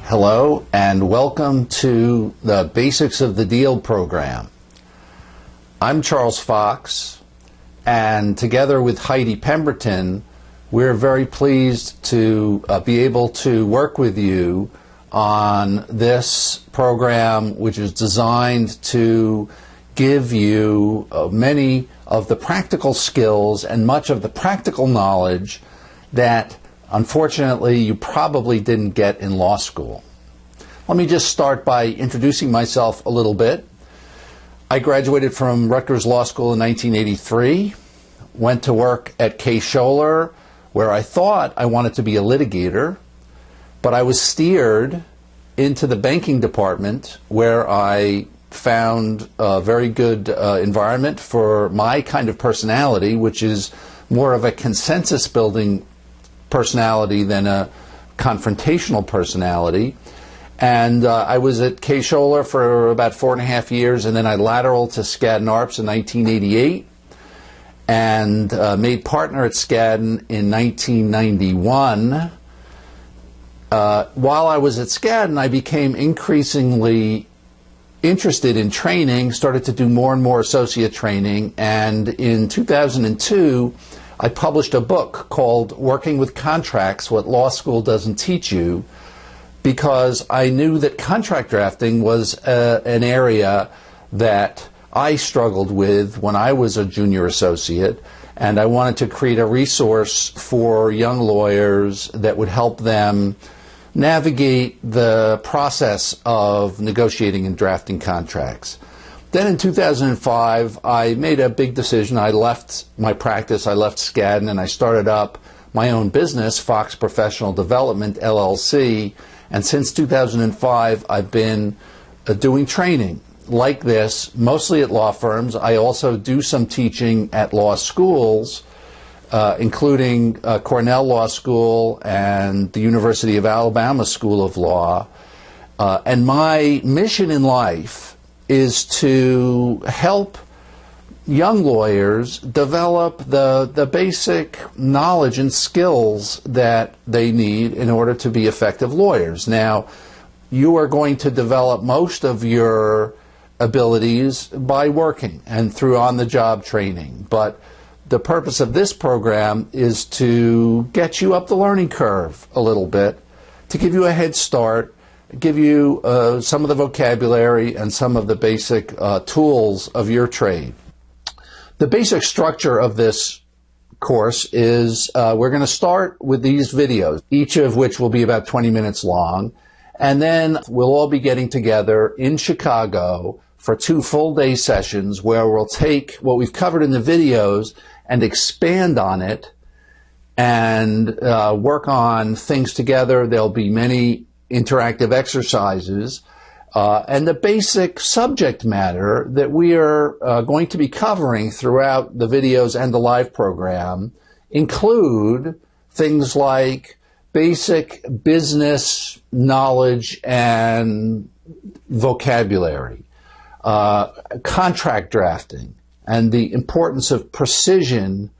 Hello and welcome to the Basics of the Deal program. I'm Charles Fox, and together with Heidi Pemberton, we're very pleased to be able to work with you on this program, which is designed to give you many of the practical skills and much of the practical knowledge that unfortunately you probably didn't get in law school. Let me just start by introducing myself a little bit. I graduated from Rutgers Law School in 1983, went to work at Case Scholer, where I thought I wanted to be a litigator, but I was steered into the banking department where I found a very good environment for my kind of personality, which is more of a consensus building personality than a confrontational personality. And I was at Case Scholer for about 4.5 years, and then I lateraled to Skadden Arps in 1988 and made partner at Skadden in 1991. While I was at Skadden, I became increasingly interested in training, started to do more and more associate training, and in 2002, I published a book called Working with Contracts, What Law School Doesn't Teach You, because I knew that contract drafting was an area that I struggled with when I was a junior associate, and I wanted to create a resource for young lawyers that would help them navigate the process of negotiating and drafting contracts. Then in 2005, I made a big decision. I left my practice, I left Skadden, and I started up my own business, Fox Professional Development, LLC. And since 2005, I've been doing training like this, mostly at law firms. I also do some teaching at law schools, including Cornell Law School and the University of Alabama School of Law. And my mission in life is to help young lawyers develop the basic knowledge and skills that they need in order to be effective lawyers. Now, you are going to develop most of your abilities by working and through on-the-job training, but the purpose of this program is to get you up the learning curve a little bit, to give you a head start, give you some of the vocabulary and some of the basic tools of your trade. The basic structure of this course is we're going to start with these videos, each of which will be about 20 minutes long, and then we'll all be getting together in Chicago for 2 full-day sessions where we'll take what we've covered in the videos and expand on it and work on things together. There'll be many interactive exercises, and the basic subject matter that we are going to be covering throughout the videos and the live program include things like basic business knowledge and vocabulary, contract drafting, and the importance of precision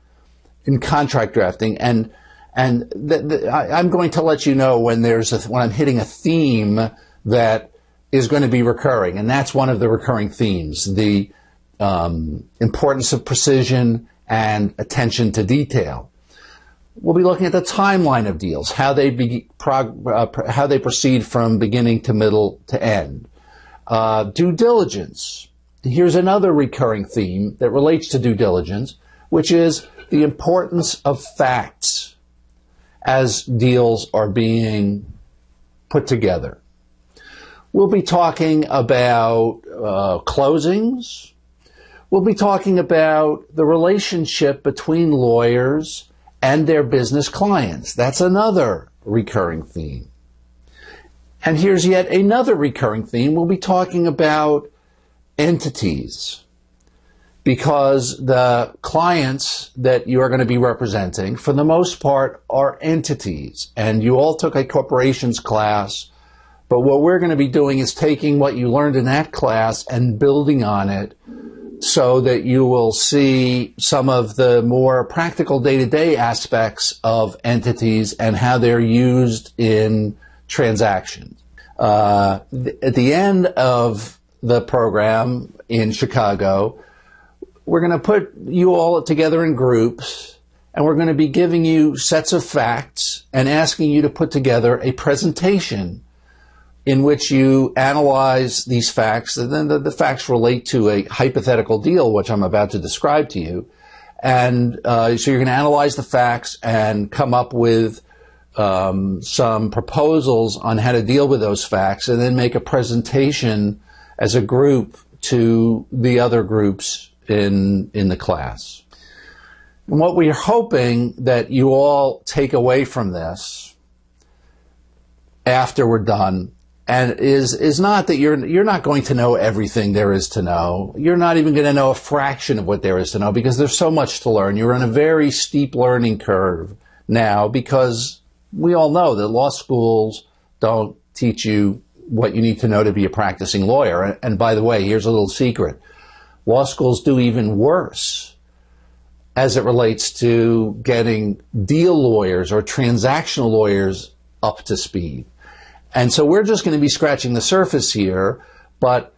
in contract drafting. And I'm going to let you know when I'm hitting a theme that is going to be recurring, and that's one of the recurring themes: the importance of precision and attention to detail. We'll be looking at the timeline of deals, how they proceed from beginning to middle to end. Due diligence. Here's another recurring theme that relates to due diligence, which is the importance of facts as deals are being put together. We'll be talking about closings. We'll be talking about the relationship between lawyers and their business clients. That's another recurring theme. And here's yet another recurring theme. We'll be talking about entities, because the clients that you are going to be representing, for the most part, are entities. And you all took a corporations class, but what we're going to be doing is taking what you learned in that class and building on it so that you will see some of the more practical day-to-day aspects of entities and how they're used in transactions. At the end of the program in Chicago, we're going to put you all together in groups, and we're going to be giving you sets of facts and asking you to put together a presentation in which you analyze these facts, and then the facts relate to a hypothetical deal, which I'm about to describe to you. And so you're going to analyze the facts and come up with some proposals on how to deal with those facts, and then make a presentation as a group to the other groups in the class. And what we're hoping that you all take away from this after we're done, and is not that you're not going to know everything there is to know. You're not even going to know a fraction of what there is to know, because there's so much to learn. You're on a very steep learning curve now, because we all know that law schools don't teach you what you need to know to be a practicing lawyer. And by the way, here's a little secret. Law schools do even worse as it relates to getting deal lawyers or transactional lawyers up to speed. And so we're just going to be scratching the surface here, but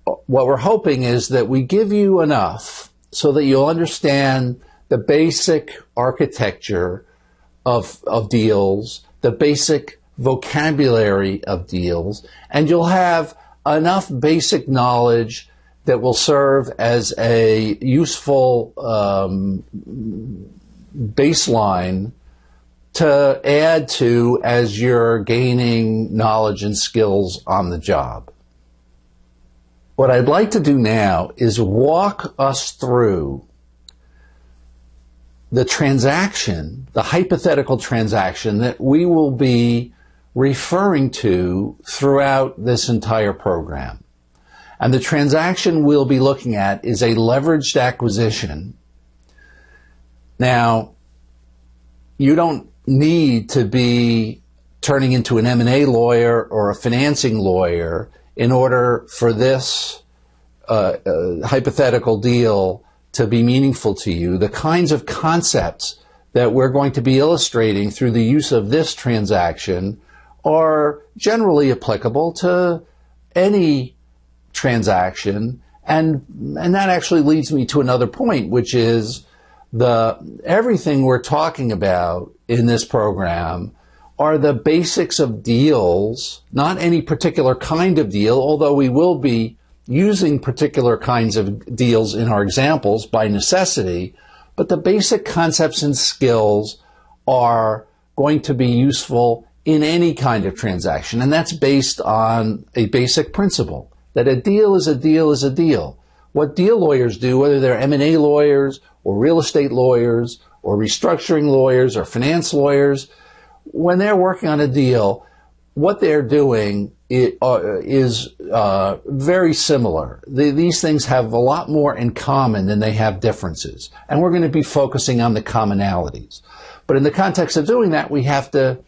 what we're hoping is that we give you enough so that you'll understand the basic architecture of deals, the basic vocabulary of deals, and you'll have enough basic knowledge that will serve as a useful baseline to add to as you're gaining knowledge and skills on the job. What I'd like to do now is walk us through the transaction, the hypothetical transaction that we will be referring to throughout this entire program. And the transaction we'll be looking at is a leveraged acquisition. Now, you don't need to be turning into an M&A lawyer or a financing lawyer in order for this hypothetical deal to be meaningful to you. The kinds of concepts that we're going to be illustrating through the use of this transaction are generally applicable to any transaction, and that actually leads me to another point, which is everything we're talking about in this program are the basics of deals, not any particular kind of deal, although we will be using particular kinds of deals in our examples by necessity, but the basic concepts and skills are going to be useful in any kind of transaction, and that's based on a basic principle, that a deal is a deal is a deal. What deal lawyers do, whether they're M&A lawyers or real estate lawyers or restructuring lawyers or finance lawyers, when they're working on a deal, what they're doing is very similar. These things have a lot more in common than they have differences. And we're going to be focusing on the commonalities. But in the context of doing that, we have to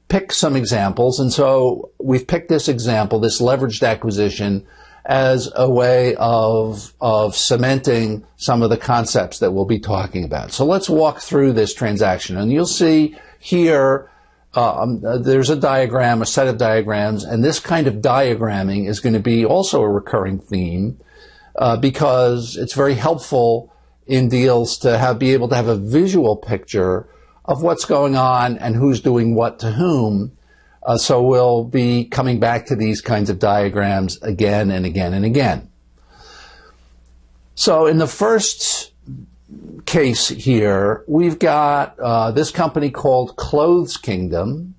pick some examples. And so we've picked this example, this leveraged acquisition, as a way of cementing some of the concepts that we'll be talking about. So let's walk through this transaction. And you'll see here there's a diagram, a set of diagrams, and this kind of diagramming is going to be also a recurring theme because it's very helpful in deals to be able to have a visual picture of what's going on and who's doing what to whom. So we'll be coming back to these kinds of diagrams again and again and again. So in the first case here, we've got this company called Clothes Kingdom,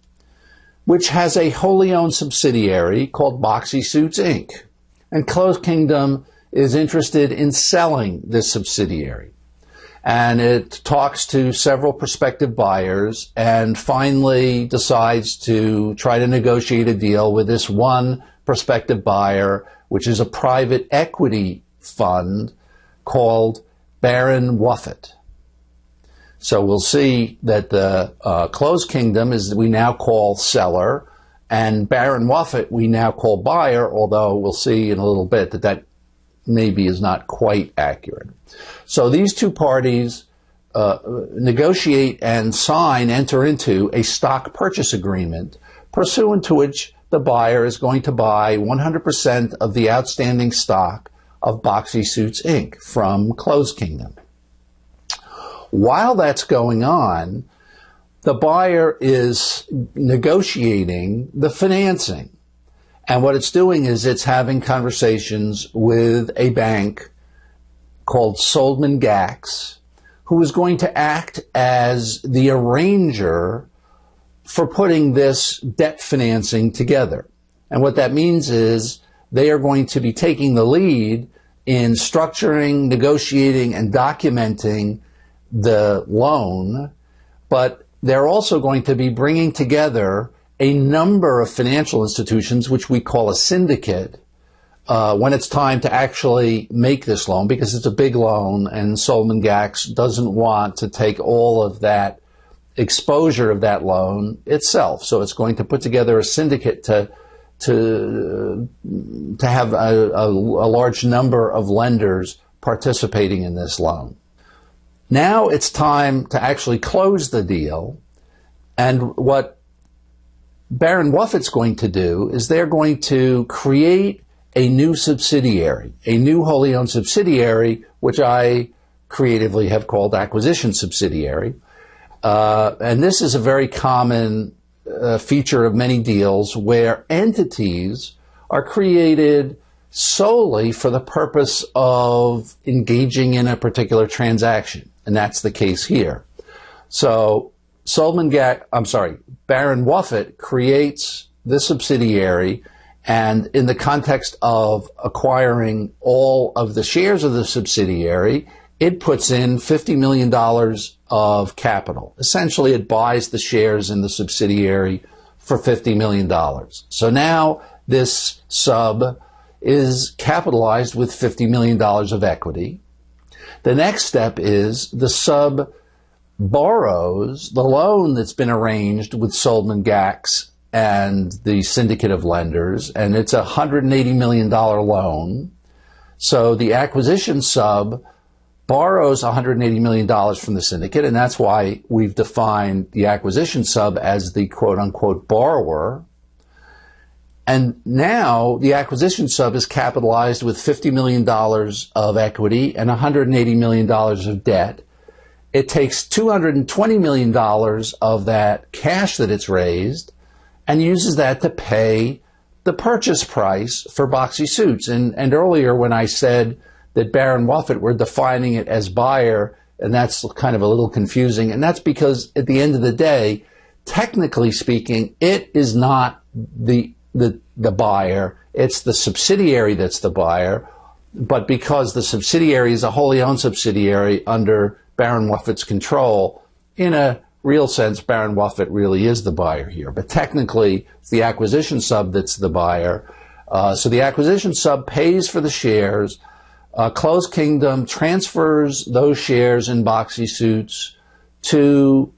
which has a wholly owned subsidiary called Boxy Suits Inc. And Clothes Kingdom is interested in selling this subsidiary. And it talks to several prospective buyers and finally decides to try to negotiate a deal with this one prospective buyer, which is a private equity fund called Baron Wuffett. So we'll see that the Clothes Kingdom is we now call seller, and Baron Wuffett we now call buyer, although we'll see in a little bit that maybe is not quite accurate. So these two parties enter into a stock purchase agreement, pursuant to which the buyer is going to buy 100% of the outstanding stock of Boxy Suits Inc. from Close Kingdom. While that's going on, the buyer is negotiating the financing. And what it's doing is it's having conversations with a bank called Soldman Gax, who is going to act as the arranger for putting this debt financing together. And what that means is they are going to be taking the lead in structuring, negotiating, and documenting the loan, but they're also going to be bringing together a number of financial institutions, which we call a syndicate, when it's time to actually make this loan, because it's a big loan and Soldman Gax doesn't want to take all of that exposure of that loan itself. So it's going to put together a syndicate to have a large number of lenders participating in this loan. Now it's time to actually close the deal, and what Barron Wuffett's going to do is they're going to create a new subsidiary, a new wholly owned subsidiary, which I creatively have called acquisition subsidiary. And this is a very common feature of many deals where entities are created solely for the purpose of engaging in a particular transaction. And that's the case here. So Barron Wuffett creates the subsidiary, and in the context of acquiring all of the shares of the subsidiary, it puts in $50 million of capital. Essentially, it buys the shares in the subsidiary for $50 million. So now this sub is capitalized with $50 million of equity. The next step is the sub borrows the loan that's been arranged with Soldman Gax and the syndicate of lenders, and it's a $180 million loan. So the acquisition sub borrows $180 million from the syndicate, and that's why we've defined the acquisition sub as the quote-unquote borrower. And now the acquisition sub is capitalized with $50 million of equity and $180 million of debt. It takes $220 million of that cash that it's raised and uses that to pay the purchase price for Boxy Suits. And earlier when I said that Barron Wuffett were defining it as buyer, and that's kind of a little confusing, and that's because at the end of the day, technically speaking, it is not the buyer, it's the subsidiary that's the buyer, but because the subsidiary is a wholly owned subsidiary under Barron Wuffett's control, in a real sense, Barron Wuffett really is the buyer here. But technically, it's the acquisition sub that's the buyer. So the acquisition sub pays for the shares. Close Kingdom transfers those shares in Boxy Suits to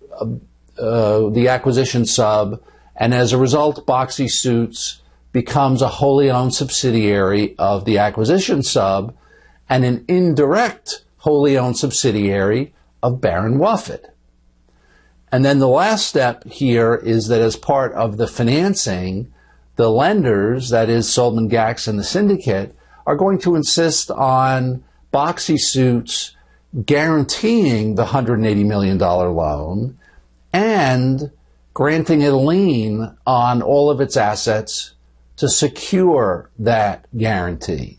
the acquisition sub, and as a result, Boxy Suits becomes a wholly owned subsidiary of the acquisition sub and an indirect wholly owned subsidiary of Barron Wuffett. And then the last step here is that as part of the financing, the lenders, that is Soldman Gax and the syndicate, are going to insist on Boxy Suits guaranteeing the $180 million loan and granting it a lien on all of its assets to secure that guarantee.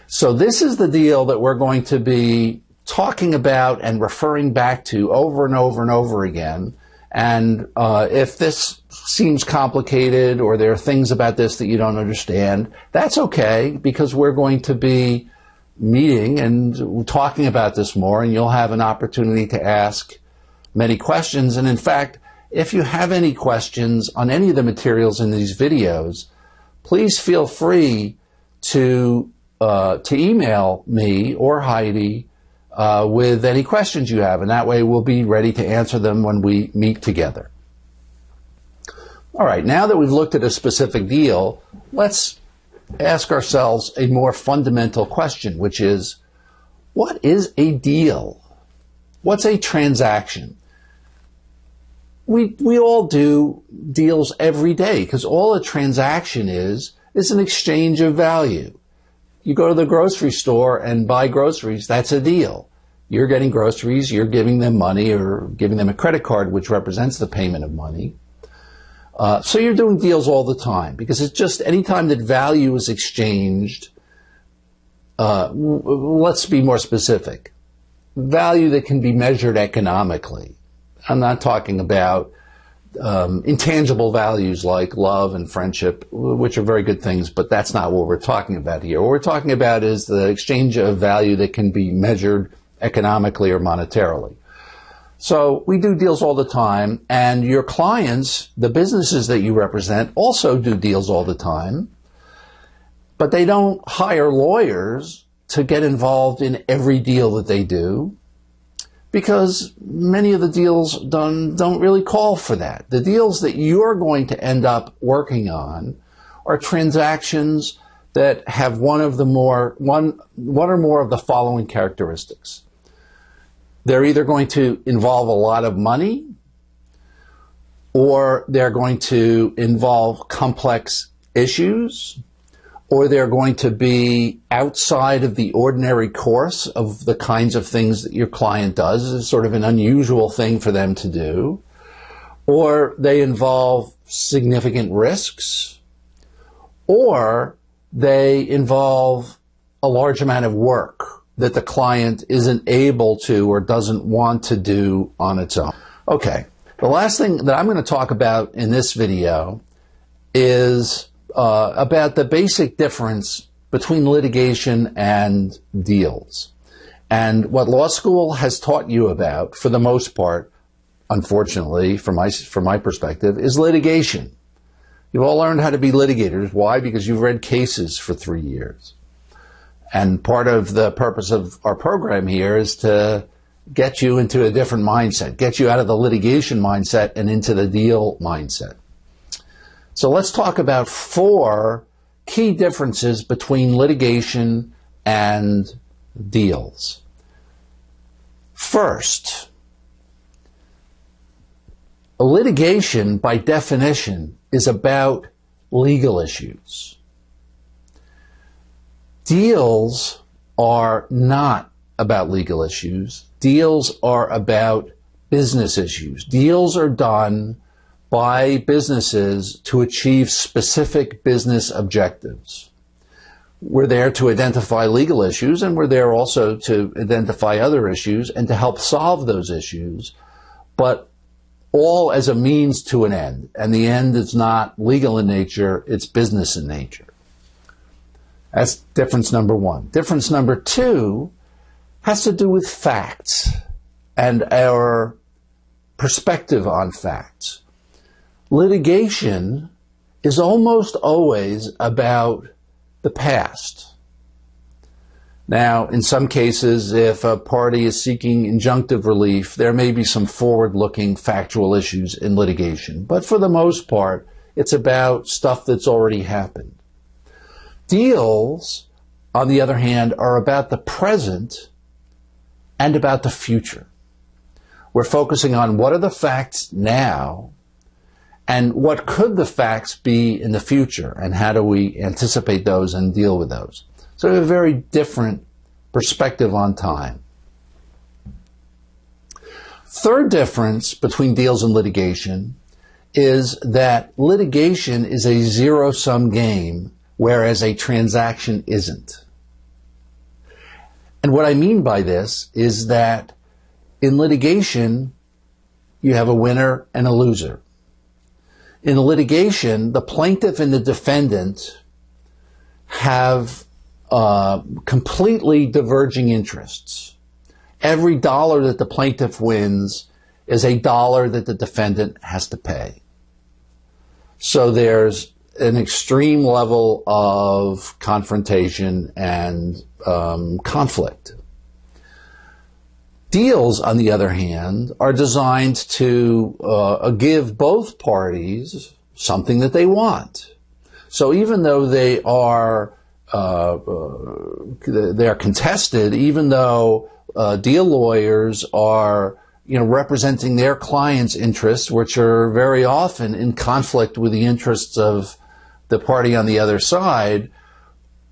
So this is the deal that we're going to be talking about and referring back to over and over and over again. And if this seems complicated or there are things about this that you don't understand, that's okay, because we're going to be meeting and talking about this more, and you'll have an opportunity to ask many questions. And in fact, if you have any questions on any of the materials in these videos, please feel free to email me or Heidi with any questions you have, and that way we'll be ready to answer them when we meet together. All right, now that we've looked at a specific deal, let's ask ourselves a more fundamental question, which is, what is a deal? What's a transaction? we all do deals every day because all a transaction is an exchange of value. You go to the grocery store and buy groceries, that's a deal. You're getting groceries, you're giving them money or giving them a credit card, which represents the payment of money. So you're doing deals all the time because it's just any time that value is exchanged, let's be more specific. Value that can be measured economically. I'm not talking about intangible values like love and friendship, which are very good things, but that's not what we're talking about here. What we're talking about is the exchange of value that can be measured economically or monetarily. So we do deals all the time, and your clients, the businesses that you represent, also do deals all the time, but they don't hire lawyers to get involved in every deal that they do, because many of the deals don't really call for that. The deals that you're going to end up working on are transactions that have one or more of the following characteristics. They're either going to involve a lot of money, or they're going to involve complex issues, or they're going to be outside of the ordinary course of the kinds of things that your client does. It's sort of an unusual thing for them to do. Or they involve significant risks, or they involve a large amount of work that the client isn't able to or doesn't want to do on its own. Okay, the last thing that I'm going to talk about in this video is about the basic difference between litigation and deals. And what law school has taught you about, for the most part, unfortunately, from my perspective, is litigation. You've all learned how to be litigators. Why? Because you've read cases for 3 years. And part of the purpose of our program here is to get you into a different mindset, get you out of the litigation mindset and into the deal mindset. So let's talk about 4 key differences between litigation and deals. First, a litigation, by definition, is about legal issues. Deals are not about legal issues. Deals are about business issues. Deals are done by businesses to achieve specific business objectives. We're there to identify legal issues, and we're there also to identify other issues and to help solve those issues, but all as a means to an end. And the end is not legal in nature, it's business in nature. That's difference number 1. Difference number 2 has to do with facts and our perspective on facts. Litigation is almost always about the past. Now, in some cases, if a party is seeking injunctive relief, there may be some forward-looking factual issues in litigation. But for the most part, it's about stuff that's already happened. Deals, on the other hand, are about the present and about the future. We're focusing on what are the facts now and what could the facts be in the future, and how do we anticipate those and deal with those. So we have a very different perspective on time. Third difference between deals and litigation is that litigation is a zero-sum game, whereas a transaction isn't. And what I mean by this is that in litigation, you have a winner and a loser. In litigation, the plaintiff and the defendant have completely diverging interests. Every dollar that the plaintiff wins is a dollar that the defendant has to pay. So there's an extreme level of confrontation and conflict. Deals, on the other hand, are designed to give both parties something that they want. So even though they are contested, even though deal lawyers are representing their clients' interests, which are very often in conflict with the interests of the party on the other side,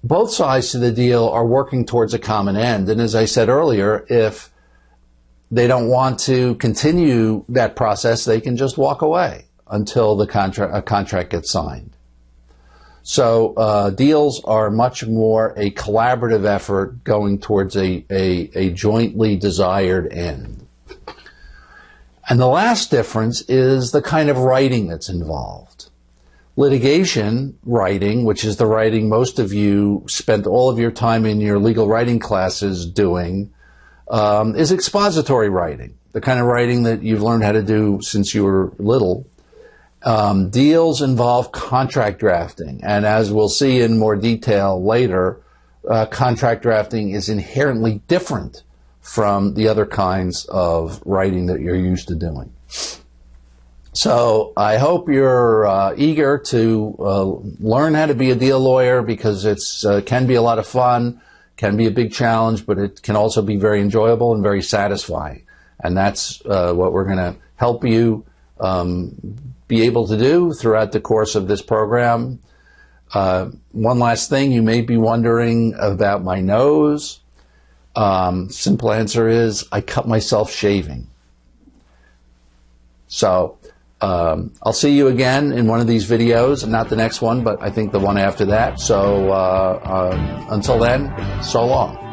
both sides to the deal are working towards a common end. And as I said earlier, if they don't want to continue that process, they can just walk away until a contract gets signed. So deals are much more a collaborative effort going towards a jointly desired end. And the last difference is the kind of writing that's involved. Litigation writing, which is the writing most of you spent all of your time in your legal writing classes doing, is expository writing, the kind of writing that you've learned how to do since you were little. Deals involve contract drafting, and as we'll see in more detail later, contract drafting is inherently different from the other kinds of writing that you're used to doing. So I hope you're eager to learn how to be a deal lawyer, because it's can be a lot of fun, can be a big challenge, but it can also be very enjoyable and very satisfying. And that's what we're going to help you be able to do throughout the course of this program. One last thing, you may be wondering about my nose. Simple answer is I cut myself shaving. So I'll see you again in one of these videos, not the next one, but I think the one after that. So until then, so long.